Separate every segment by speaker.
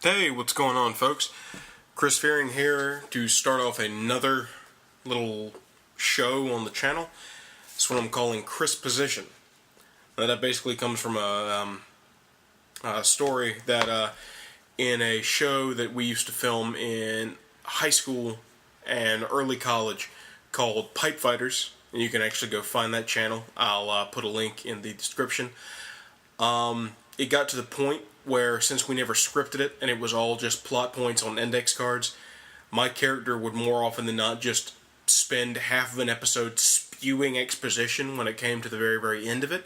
Speaker 1: Hey, what's going on, folks? Chris Fearing here to start off another little show on the channel. It's what I'm calling Chrisposition. Now, that basically comes from a story that in a show that we used to film in high school and early college called Pipe Fighters. And you can actually go find that channel. I'll put a link in the description. It got to the point where, since we never scripted it and it was all just plot points on index cards, my character would more often than not just spend half of an episode spewing exposition when it came to the very, very end of it.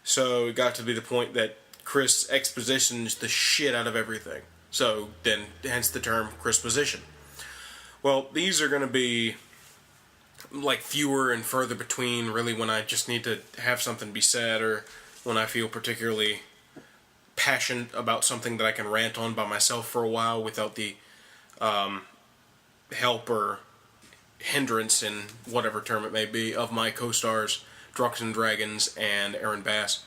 Speaker 1: So it got to be the point that Chris expositions the shit out of everything. So then, hence the term Chrisposition. Well, these are going to be like fewer and further between, really, when I just need to have something be said or when I feel particularly passionate about something that I can rant on by myself for a while without the help or hindrance, in whatever term it may be, of my co-stars Drunks and Dragons and Aaron Bass.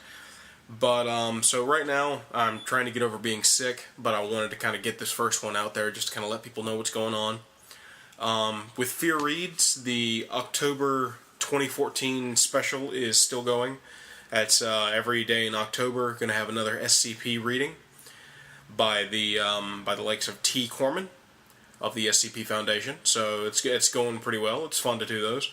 Speaker 1: But so right now I'm trying to get over being sick, but I wanted to kind of get this first one out there just to kind of let people know what's going on. With Fear Reads, the October 2014 special is still going. That's every day in October. Going to have another SCP reading by the likes of T. Corman of the SCP Foundation. So it's going pretty well. It's fun to do those.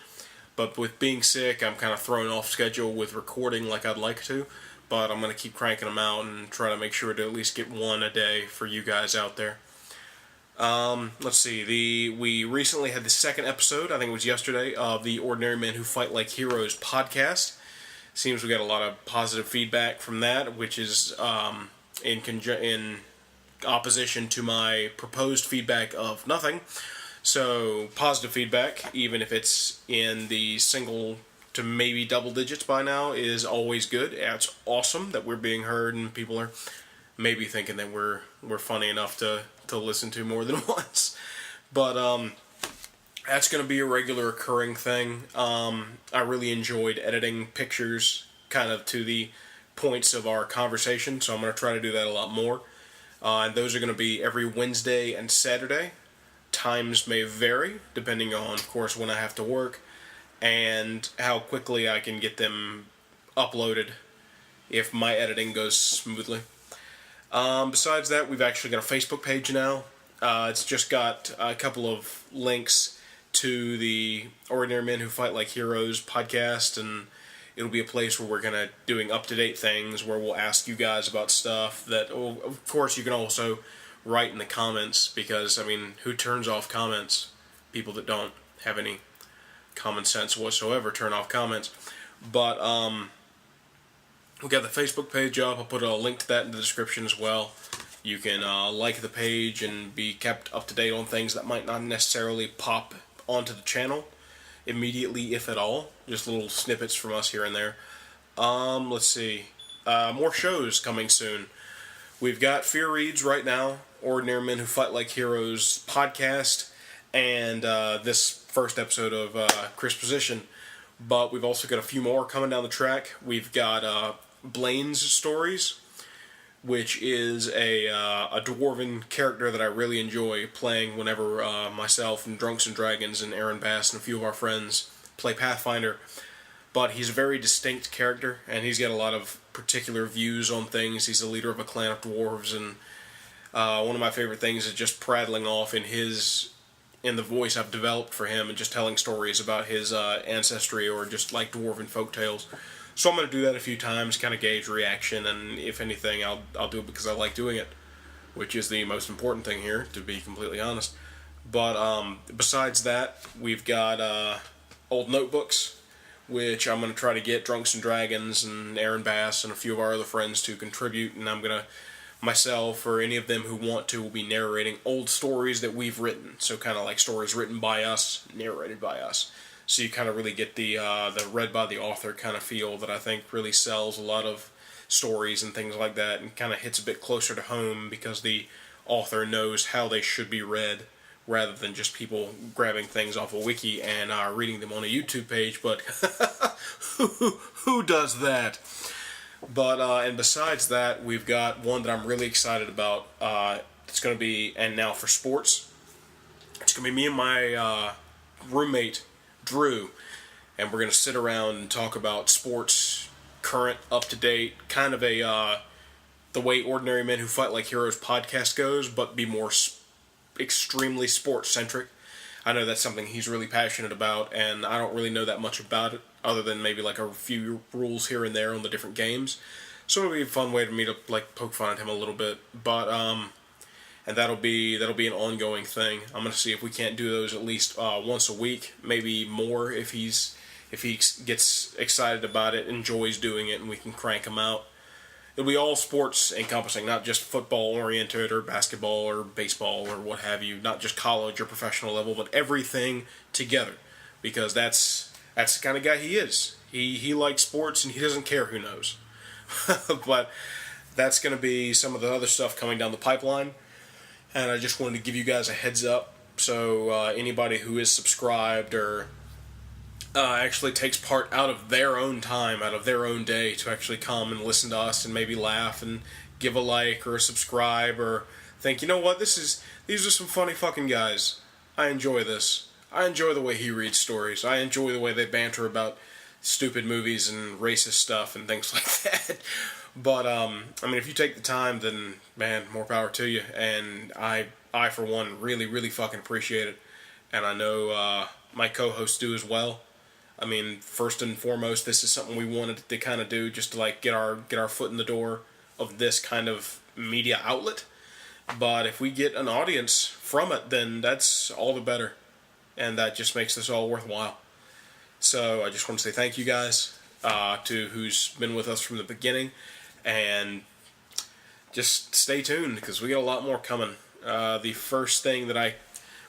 Speaker 1: But with being sick, I'm kind of thrown off schedule with recording like I'd like to. But I'm going to keep cranking them out and try to make sure to at least get one a day for you guys out there. Let's see. We recently had the second episode, I think it was yesterday, of the Ordinary Men Who Fight Like Heroes podcast. Seems we got a lot of positive feedback from that, which is in opposition to my proposed feedback of nothing. So positive feedback, even if it's in the single to maybe double digits by now, is always good. It's awesome that we're being heard and people are maybe thinking that we're funny enough to listen to more than once. But that's going to be a regular occurring thing. I really enjoyed editing pictures kind of to the points of our conversation, so I'm going to try to do that a lot more. And those are going to be every Wednesday and Saturday. Times may vary, depending on, of course, when I have to work and how quickly I can get them uploaded if my editing goes smoothly. Besides that, we've actually got a Facebook page now. It's just got a couple of links to the Ordinary Men Who Fight Like Heroes podcast, and it'll be a place where we're going to doing up-to-date things where we'll ask you guys about stuff that, of course, you can also write in the comments, because, I mean, who turns off comments? People that don't have any common sense whatsoever turn off comments. But we got the Facebook page up. I'll put a link to that in the description as well. You can like the page and be kept up to date on things that might not necessarily pop onto the channel immediately, if at all. Just little snippets from us here and there. Let's see. More shows coming soon. We've got Fear Reads right now, Ordinary Men Who Fight Like Heroes podcast, and this first episode of Chrisposition. But we've also got a few more coming down the track. We've got Blaine's Stories, which is a dwarven character that I really enjoy playing whenever myself and Drunks and Dragons and Aaron Bass and a few of our friends play Pathfinder. But he's a very distinct character, and he's got a lot of particular views on things. He's the leader of a clan of dwarves, and one of my favorite things is just prattling off in the voice I've developed for him and just telling stories about his ancestry or just like dwarven folktales. So I'm going to do that a few times, kind of gauge reaction, and if anything, I'll do it because I like doing it, which is the most important thing here, to be completely honest. But besides that, we've got old notebooks, which I'm going to try to get Drunks and Dragons and Aaron Bass and a few of our other friends to contribute, and I'm going to, myself or any of them who want to, will be narrating old stories that we've written, so kind of like stories written by us, narrated by us. So you kind of really get the read by the author kind of feel that I think really sells a lot of stories and things like that, and kind of hits a bit closer to home because the author knows how they should be read, rather than just people grabbing things off a wiki and reading them on a YouTube page. But who does that? But and besides that, we've got one that I'm really excited about. it's going to be, and now for sports, it's going to be me and my roommate, Drew, and we're going to sit around and talk about sports, current, up-to-date, kind of the way Ordinary Men Who Fight Like Heroes podcast goes, but be more extremely sports-centric. I know that's something he's really passionate about, and I don't really know that much about it, other than maybe like a few rules here and there on the different games. So it'll be a fun way for me to like poke fun at him a little bit, but and that'll be an ongoing thing. I'm gonna see if we can't do those at least once a week, maybe more if he gets excited about it, enjoys doing it, and we can crank him out. It'll be all sports encompassing, not just football oriented or basketball or baseball or what have you, not just college or professional level, but everything together, because that's the kind of guy he is. He likes sports and he doesn't care who knows. But that's going to be some of the other stuff coming down the pipeline, and I just wanted to give you guys a heads up, so anybody who is subscribed or actually takes part out of their own time, out of their own day, to actually come and listen to us and maybe laugh and give a like or a subscribe, or think, you know what, these are some funny fucking guys. I enjoy this. I enjoy the way he reads stories. I enjoy the way they banter about stupid movies and racist stuff and things like that. But, I mean, if you take the time, then, man, more power to you. And I for one, really, really fucking appreciate it. And I know my co-hosts do as well. I mean, first and foremost, this is something we wanted to kind of do just to, like, get our foot in the door of this kind of media outlet. But if we get an audience from it, then that's all the better. And that just makes this all worthwhile. So I just want to say thank you guys to who's been with us from the beginning. And just stay tuned, because we got a lot more coming. The first thing that I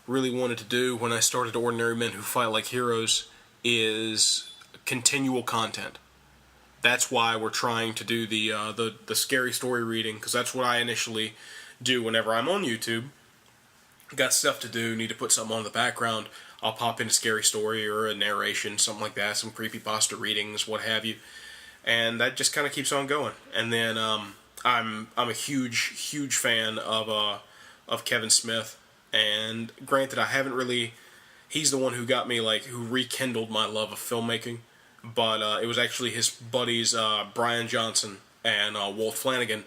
Speaker 1: really wanted to do when I started Ordinary Men Who Fight Like Heroes is continual content. That's why we're trying to do the scary story reading, because that's what I initially do whenever I'm on YouTube. Got stuff to do, need to put something on in the background, I'll pop in a scary story or a narration, something like that, some creepypasta readings, what have you, and that just kind of keeps on going. And then I'm a huge fan of Kevin Smith, and granted, I haven't really. He's the one who got me, like, who rekindled my love of filmmaking, but it was actually his buddies Brian Johnson and Walt Flanagan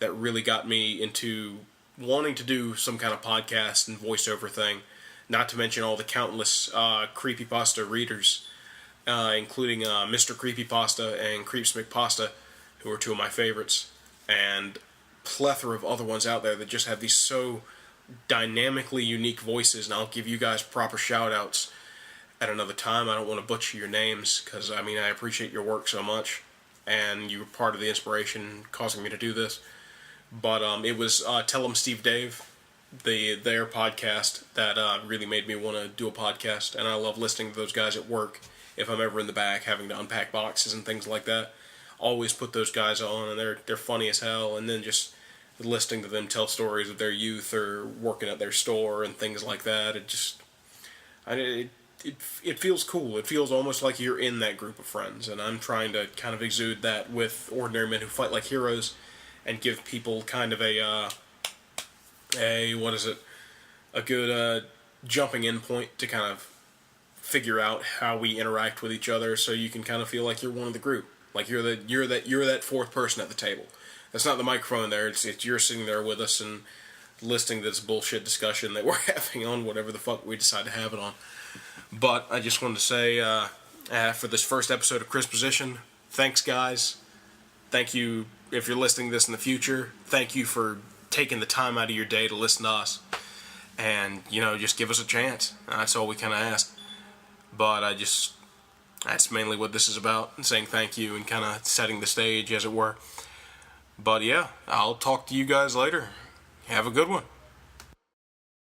Speaker 1: that really got me into wanting to do some kind of podcast and voiceover thing. Not to mention all the countless creepypasta readers, including Mr. Creepypasta and Creeps McPasta, who are two of my favorites, and plethora of other ones out there that just have these so dynamically unique voices. And I'll give you guys proper shout-outs at another time. I don't want to butcher your names, because, I mean, I appreciate your work so much, and you were part of the inspiration causing me to do this. But it was Tell 'em Steve Dave, their podcast, that really made me want to do a podcast. And I love listening to those guys at work. If I'm ever in the back having to unpack boxes and things like that, always put those guys on, and they're funny as hell. And then just listening to them tell stories of their youth or working at their store and things like that, it feels cool. It feels almost like you're in that group of friends, and I'm trying to kind of exude that with Ordinary Men Who Fight Like Heroes, and give people kind of a good jumping in point to kind of figure out how we interact with each other, so you can kind of feel like you're one of the group, like you're that fourth person at the table. That's not the microphone there. It's you're sitting there with us and listening to this bullshit discussion that we're having on whatever the fuck we decide to have it on. But I just wanted to say, for this first episode of Chrisposition, thanks, guys. Thank you if you're listening to this in the future. Thank you for taking the time out of your day to listen to us. And, just give us a chance. That's all we kind of ask. But that's mainly what this is about, saying thank you and kind of setting the stage, as it were. But yeah, I'll talk to you guys later. Have a good one.